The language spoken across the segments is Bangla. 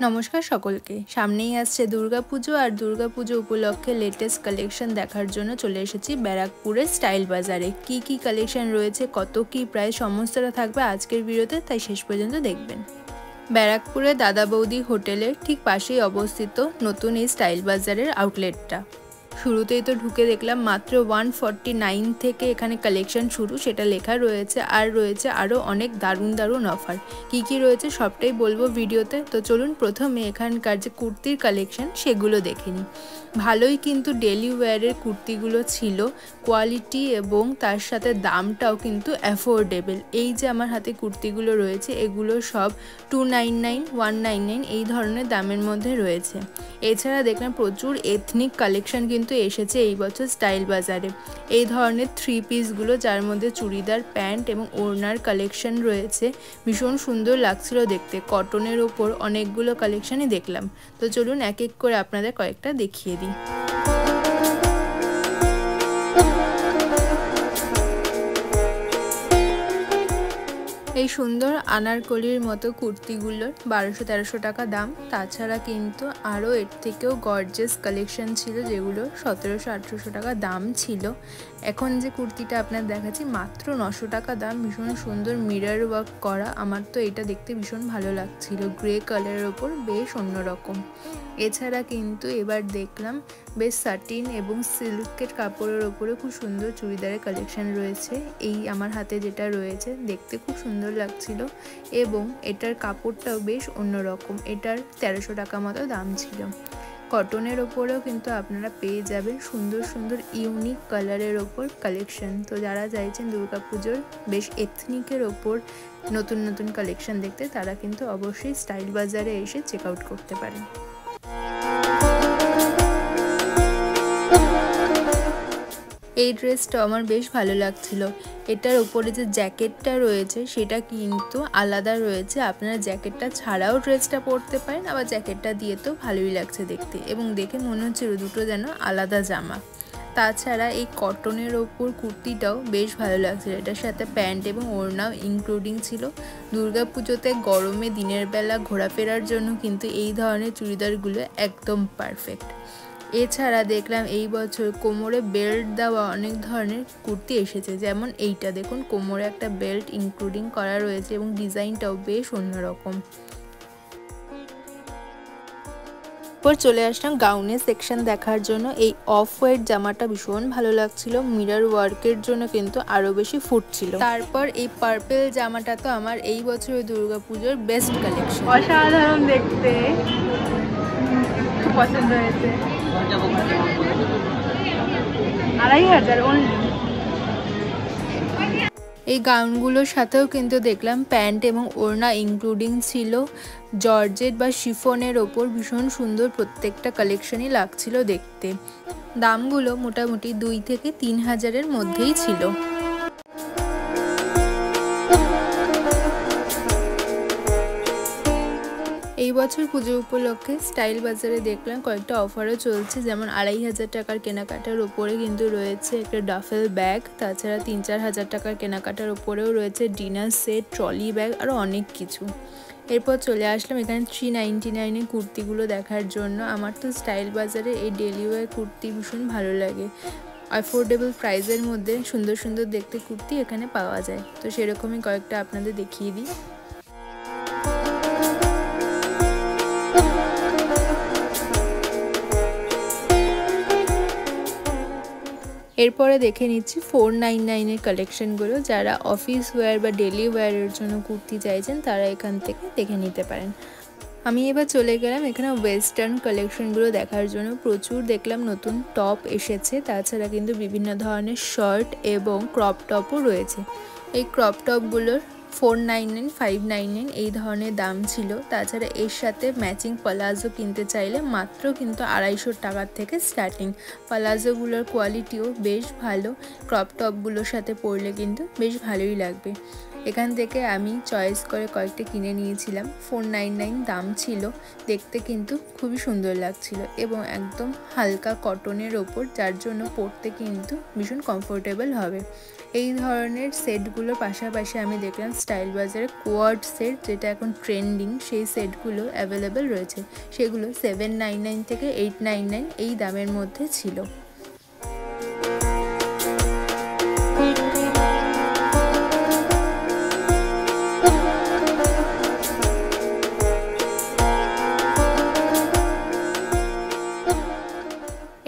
নমস্কার সকলকে। সামনেই আসছে দুর্গাপুজো আর দুর্গাপুজো উপলক্ষে লেটেস্ট কালেকশন দেখার জন্য চলে এসেছি ব্যারাকপুরের স্টাইল বাজারে। কি কি কালেকশন রয়েছে, কত কি প্রায় সমস্তটা থাকবে আজকের ভিডিওতে, তাই শেষ পর্যন্ত দেখবেন। ব্যারাকপুরে দাদা বৌদি হোটেলের ঠিক পাশেই অবস্থিত নতুন এই স্টাইল বাজারের আউটলেটটা। শুরুতেই তো ঢুকে দেখলাম মাত্র 149 থেকে এখানে কালেকশন শুরু, সেটা লেখা রয়েছে। আর রয়েছে আরও অনেক দারুণ দারুণ অফার। কি রয়েছে সবটাই বলবো ভিডিওতে। তো চলুন প্রথমে এখানকার যে কুর্তির কালেকশন সেগুলো দেখে নিই। ভালোই কিন্তু ডেলি ওয়্যারের কুর্তিগুলো ছিল, কোয়ালিটি এবং তার সাথে দামটাও কিন্তু অ্যাফোর্ডেবল। এই যে আমার হাতে কুর্তিগুলো রয়েছে এগুলো সব 299, 199 এই ধরনের দামের মধ্যে রয়েছে। এছাড়া দেখলাম প্রচুর এথনিক কালেকশন কিন্তু এসেছে এই বছর স্টাইল বাজারে। এই ধরনের 3 পিসগুলো যার মধ্যে চুড়িদার, প্যান্ট এবং ওড়নার কালেকশন রয়েছে, ভীষণ সুন্দর লাগছিল দেখতে। কটনের ওপর অনেকগুলো কালেকশনই দেখলাম। তো চলুন এক এক করে আপনাদের কয়েকটা দেখিয়ে দিই। এই সুন্দর আনারকলির মতো কুর্তিগুলোর 1200-1300 টাকা দাম। তাছাড়া কিন্তু আরও এর থেকেও গর্জিয়াস কালেকশন ছিল যেগুলো 1700-1800 টাকা দাম ছিল। এখন যে কুর্তিটা আপনার দেখাচ্ছি মাত্র 900 টাকা দাম। ভীষণ সুন্দর মিরর ওয়ার্ক করা, আমার তো এটা দেখতে ভীষণ ভালো লাগছিল। গ্রে কালারের ওপর বেশ অন্যরকম। এছাড়া কিন্তু এবার দেখলাম বেশ সাটিন এবং সিল্কের কাপড়ের ওপরে খুব সুন্দর চুড়িদারের কালেকশন রয়েছে। এই আমার হাতে যেটা রয়েছে দেখতে খুব সুন্দর লাগছিল এবং এটার কাপড়টাও বেশ অন্যরকম। এটার 1300 টাকা মতো দাম ছিল। কটনের ওপরেও কিন্তু আপনারা পেয়ে যাবেন সুন্দর সুন্দর ইউনিক কালারের ওপর কালেকশন। তো যারা চাইছেন দুর্গাপুজোর বেশ এথনিকের ওপর নতুন নতুন কালেকশন দেখতে, তারা কিন্তু অবশ্যই স্টাইল বাজারে এসে চেক আউট করতে পারেন। এই ড্রেসটা আমার বেশ ভালো লাগছিল। এটার উপরে যে জ্যাকেটটা রয়েছে সেটা কিন্তু আলাদা রয়েছে। আপনারা জ্যাকেটটা ছাড়াও ড্রেসটা পরতে পারেন, আবার জ্যাকেটটা দিয়ে তো ভালোই লাগছে দেখতে, এবং দেখে মনে হচ্ছিল দুটো যেন আলাদা জামা। তাছাড়া এই কটনের ওপর কুর্তিটাও বেশ ভালো লাগছিল। এটার সাথে প্যান্ট এবং ওড়নাও ইনক্লুডিং ছিল। দুর্গাপুজোতে গরমে দিনের বেলা ঘোরাফেরার জন্য কিন্তু এই ধরনের চুড়িদারগুলো একদম পারফেক্ট। এছাড়া দেখলাম এই বছর কোমরে বেল্ট দেওয়া অনেক ধরনের কুর্তি এসেছে, যেমন এইটা দেখুন কোমরে একটা বেল্ট ইনক্লুডিং করা রয়েছে এবং ডিজাইনটাও বেশ অন্যরকম। পর চলে আসলাম গাউনের সেকশন দেখার জন্য। এই অফ হোয়াইট জামাটা ভীষণ ভালো লাগছিল, মিরর ওয়ার্কের জন্য কিন্তু আরো বেশি ফুটছিল। তারপর এই পার্পল জামাটা তো আমার এই বছরের দুর্গাপুজোর বেস্ট কালেকশন, অসাধারণ দেখতে, খুব পছন্দ হয়েছে। 2500 অনলি। এই গাউনগুলোর সাথেও কিন্তু দেখলাম প্যান্ট এবং ওড়না ইনক্লুডিং ছিল। জর্জেট বা শিফনের ওপর ভীষণ সুন্দর প্রত্যেকটা কালেকশনই লাগছিল দেখতে। দামগুলো মোটামুটি 2 থেকে 3000-এর মধ্যেই ছিল। এই বছর পুজো উপলক্ষে স্টাইল বাজারে দেখলাম কয়েকটা অফারও চলছে, যেমন 2500 টাকার কেনাকাটার ওপরে কিন্তু রয়েছে একটা ডাফেল ব্যাগ। তাছাড়া 3-4 হাজার টাকার কেনাকাটার ওপরেও রয়েছে ডিনার সেট, ট্রলি ব্যাগ, আরও অনেক কিছু। এরপর চলে আসলাম এখানে 399-এর কুর্তিগুলো দেখার জন্য। আমার তো স্টাইল বাজারে এই ডেলি ওয়্যার কুর্তি ভীষণ ভালো লাগে। অ্যাফোর্ডেবল প্রাইসের মধ্যে সুন্দর সুন্দর দেখতে কুর্তি এখানে পাওয়া যায়। তো সেরকমই কয়েকটা আপনাদের দেখিয়ে দিই। এরপরে দেখে নিচ্ছি 499-এর কালেকশনগুলো। যারা অফিস ওয়্যার বা ডেলি ওয়্যারের জন্য কুর্তি চাইছেন তারা এখান থেকে দেখে নিতে পারেন। আমি এবার চলে গেলাম এখানে ওয়েস্টার্ন কালেকশনগুলো দেখার জন্য। প্রচুর দেখলাম নতুন টপ এসেছে, তাছাড়া কিন্তু বিভিন্ন ধরনের শার্ট এবং ক্রপ টপও রয়েছে। এই ক্রপ টপগুলোর 499, 599 এই ধরনের দাম ছিল। তাছাড়া এর সাথে ম্যাচিং প্লাজো কিনতে চাইলে মাত্র কিন্তু 250 টাকার থেকে স্টার্টিং। প্লাজোগুলোর কোয়ালিটিও বেশ ভালো, ক্রপ টপগুলোর সাথে পরলে কিন্তু বেশ ভালোই লাগবে। এখান থেকে আমি চয়েস করে কয়েকটা কিনে নিয়েছিলাম। 499 দাম ছিল। দেখতে কিন্তু খুবই সুন্দর লাগছিল এবং একদম হালকা কটনের ওপর, যার জন্য পরতে কিন্তু ভীষণ কমফোর্টেবল হবে। এই ধরনের সেটগুলোর পাশাপাশি আমি দেখলাম স্টাইল বাজারে কোয়াড সেট, যেটা এখন ট্রেন্ডিং, সেই সেটগুলো অ্যাভেলেবেল রয়েছে। সেগুলো 799 থেকে 899 এই দামের মধ্যে ছিল।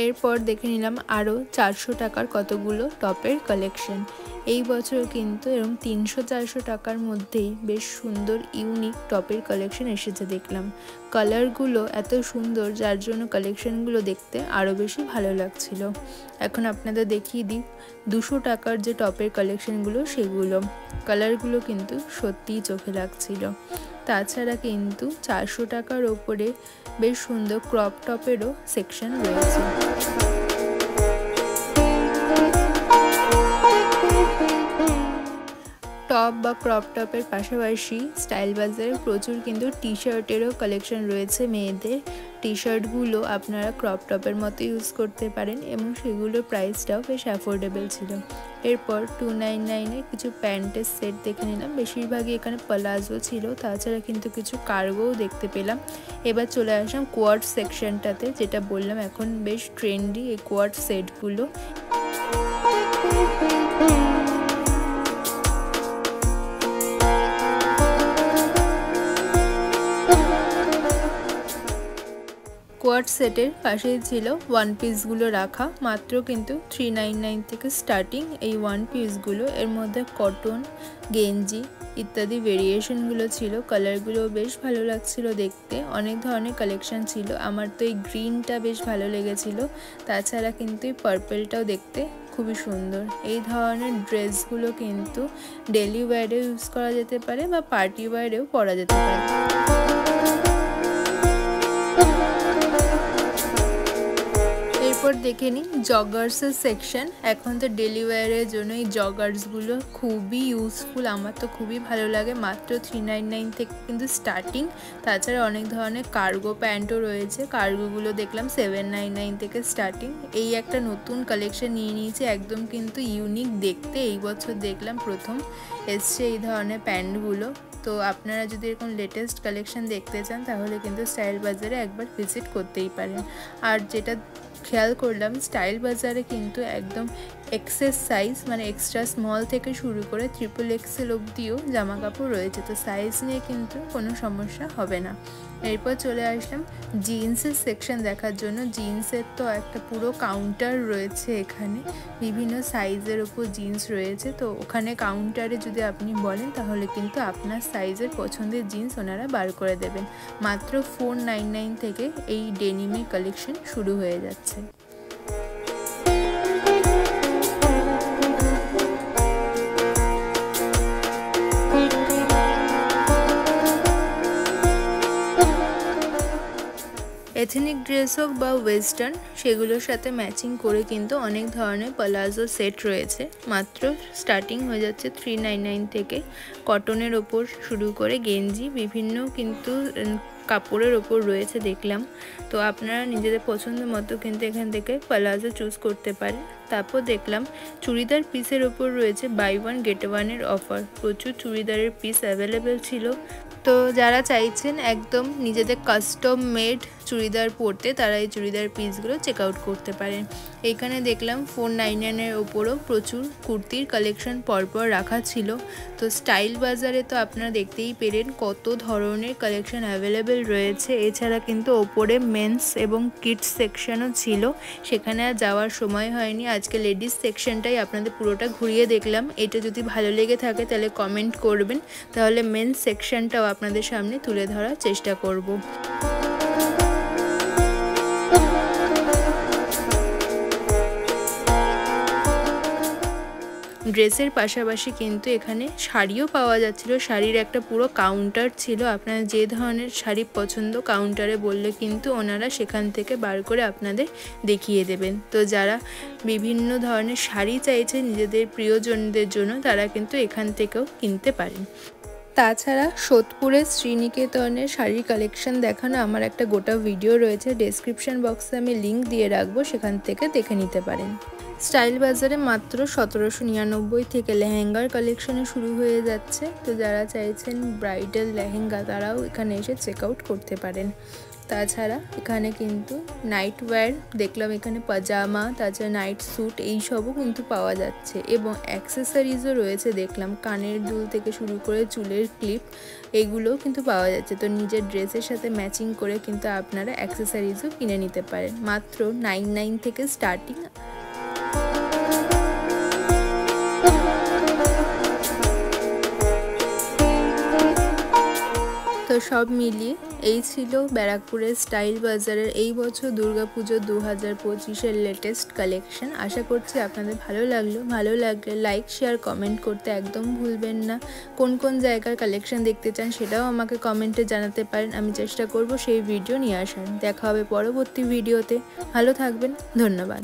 এরপর দেখে নিলাম আরও 400 টাকার কতগুলো টপের কালেকশন। এই বছর কিন্তু এরকম 300-400 টাকার মধ্যেই বেশ সুন্দর ইউনিক টপের কালেকশন এসেছে দেখলাম। কালারগুলো এত সুন্দর, যার জন্য কালেকশনগুলো দেখতে আরও বেশি ভালো লাগছিল। এখন আপনাদের দেখিয়ে দিই 200 টাকার যে টপের কালেকশনগুলো, সেগুলো কালারগুলো কিন্তু সত্যিই চোখে লাগছিল। তাছাড়া কিন্তু 400 টাকার ওপরে বেশ সুন্দর ক্রপ টপেরও সেকশন রয়েছে। টপ বা ক্রপ টপের পাশাপাশি স্টাইল বাজারে প্রচুর কিন্তু টি শার্টেরও কালেকশন রয়েছে মেয়েদের। টি শার্টগুলো আপনারা ক্রপ টপের মতো ইউজ করতে পারেন এবং সেগুলোর প্রাইসটাও বেশ অ্যাফোর্ডেবল ছিল। এরপর 299-এর কিছু প্যান্টের সেট দেখে নিলাম। বেশিরভাগই এখানে প্লাজো ছিল, তাছাড়া কিন্তু কিছু কার্গোও দেখতে পেলাম। এবার চলে আসলাম কোয়াড সেকশনটাতে, যেটা বললাম এখন বেশ ট্রেন্ডি এই কোয়াড সেটগুলো। কোয়াড সেটের পাশেই ছিল ওয়ান পিসগুলো রাখা, মাত্র কিন্তু 399 থেকে স্টার্টিং এই ওয়ান পিসগুলো। এর মধ্যে কটন, গেঞ্জি ইত্যাদি ভেরিয়েশনগুলো ছিল। কালারগুলো বেশ ভালো লাগছিল দেখতে, অনেক ধরনের কালেকশন ছিল। আমার তো এই গ্রিনটা বেশ ভালো লেগেছিল, তাছাড়া কিন্তু এই পার্পেলটাও দেখতে খুবই সুন্দর। এই ধরনের ড্রেসগুলো কিন্তু ডেলি ওয়্যারেও ইউজ করা যেতে পারে বা পার্টি ওয়্যারেও পরা যেতে পারে। এরপর দেখে নিই জগার্সের সেকশন। এখন তো ডেলি ওয়্যারের জন্য এই জগার্সগুলো খুবই ইউজফুল, আমার তো খুবই ভালো লাগে। মাত্র 399 থেকে কিন্তু স্টার্টিং। তাছাড়া অনেক ধরনের কার্গো প্যান্টও রয়েছে, কার্গোগুলো দেখলাম 799 থেকে স্টার্টিং। এই একটা নতুন কালেকশন নিয়ে নিয়েছি, একদম কিন্তু ইউনিক দেখতে। এই বছর দেখলাম প্রথম এসছে এই ধরনের প্যান্টগুলো। তো আপনারা যদি এরকম লেটেস্ট কালেকশন দেখতে চান তাহলে কিন্তু স্টাইল বাজারে একবার ভিজিট করতেই পারেন। আর যেটা খেয়াল করলাম, স্টাইল বাজারে কিন্তু একদম এক্সেস সাইজ মানে এক্সট্রা স্মল থেকে শুরু করে XXL অবধিও জামা কাপড় রয়েছে, তো সাইজ নিয়ে কিন্তু কোনো সমস্যা হবে না। এরপর চলে আসলাম জিন্সের সেকশন দেখার জন্য। জিন্সের তো একটা পুরো কাউন্টার রয়েছে এখানে, বিভিন্ন সাইজের ওপর জিন্স রয়েছে। তো ওখানে কাউন্টারে যদি আপনি বলেন তাহলে কিন্তু আপনার সাইজের পছন্দের জিন্স ওনারা বার করে দেবেন। মাত্র 499 থেকে এই ডেনিমের কালেকশন শুরু হয়ে যাচ্ছে। এথনিক ড্রেস হোক বা ওয়েস্টার্ন, সেগুলোর সাথে ম্যাচিং করে কিন্তু অনেক ধরনের প্লাজো সেট রয়েছে। মাত্র স্টার্টিং হয়ে যাচ্ছে 399 থেকে। কটনের ওপর শুরু করে গেঞ্জি বিভিন্ন কিন্তু কাপড়ের ওপর রয়েছে দেখলাম। তো আপনারা নিজেদের পছন্দ মতো কিন্তু এখান থেকে প্লাজো চুজ করতে পারেন। তারপর দেখলাম চুড়িদার পিসের ওপর রয়েছে বাই ওয়ান গেট ওয়ানের অফার। প্রচুর চুড়িদারের পিস অ্যাভেলেবেল ছিল। তো যারা চাইছেন একদম নিজেদের কাস্টম মেড চুড়িদার পরতে, তারা এই চুড়িদার পিসগুলো চেক আউট করতে পারেন। এইখানে দেখলাম 499-এর ওপরও প্রচুর কুর্তির কালেকশন পরপর রাখা ছিল। তো স্টাইল বাজারে তো আপনারা দেখতেই পেলেন কত ধরনের কালেকশন অ্যাভেলেবেল রয়েছে। এছাড়া কিন্তু ওপরে মেন্স এবং কিডস সেকশনও ছিল, সেখানে আর যাওয়ার সময় হয়নি। আজকে লেডিস সেকশনটাই আপনাদের পুরোটা ঘুরিয়ে দেখলাম। এটা যদি ভালো লেগে থাকে তাহলে কমেন্ট করবেন, তাহলে মেন্স সেকশনটাও আপনাদের সামনে তুলে ধরার চেষ্টা করব। ড্রেসের পাশাপাশি কিন্তু এখানে শাড়িও পাওয়া যাচ্ছিল। শাড়ির একটা পুরো কাউন্টার ছিল, আপনারা যে ধরনের শাড়ি পছন্দ কাউন্টারে বললে কিন্তু ওনারা সেখান থেকে বার করে আপনাদের দেখিয়ে দেবেন। তো যারা বিভিন্ন ধরনের শাড়ি চাইছে নিজেদের প্রিয়জনদের জন্য তারা কিন্তু এখান থেকেও কিনতে পারেন। তাছাড়া সোদপুরের শ্রীনিকেতনের শাড়ির কালেকশন দেখানো আমার একটা গোটা ভিডিও রয়েছে, ডেসক্রিপশন বক্সে আমি লিঙ্ক দিয়ে রাখবো, সেখান থেকে দেখে নিতে পারেন। স্টাইল বাজারে মাত্র 1799 থেকে লেহেঙ্গার কালেকশনে শুরু হয়ে যাচ্ছে। তো যারা চাইছেন ব্রাইডাল লেহেঙ্গা তারাও এখানে এসে চেক আউট করতে পারেন। তাছাড়া এখানে কিন্তু নাইট ওয়্যার দেখলাম, এখানে পাজামা, তাছাড়া নাইট স্যুট এইসবও কিন্তু পাওয়া যাচ্ছে এবং অ্যাক্সেসরিজও রয়েছে দেখলাম, কানের দুল থেকে শুরু করে চুলের ক্লিপ এগুলোও কিন্তু পাওয়া যাচ্ছে। তো নিজের ড্রেসের সাথে ম্যাচিং করে কিন্তু আপনারা অ্যাক্সেসরিজও কিনে নিতে পারেন, মাত্র 99 থেকে স্টার্টিং। তো সব মিলিয়ে এই ছিল ব্যারাকপুরের স্টাইল বাজারের এই বছর দুর্গাপুজো 2025-এর লেটেস্ট কালেকশন। আশা করছি আপনাদের ভালো লাগলো। ভালো লাগলে লাইক, শেয়ার, কমেন্ট করতে একদম ভুলবেন না। কোন কোন জায়গার কালেকশন দেখতে চান সেটাও আমাকে কমেন্টে জানাতে পারেন, আমি চেষ্টা করব সেই ভিডিও নিয়ে আসার। দেখা হবে পরবর্তী ভিডিওতে। ভালো থাকবেন, ধন্যবাদ।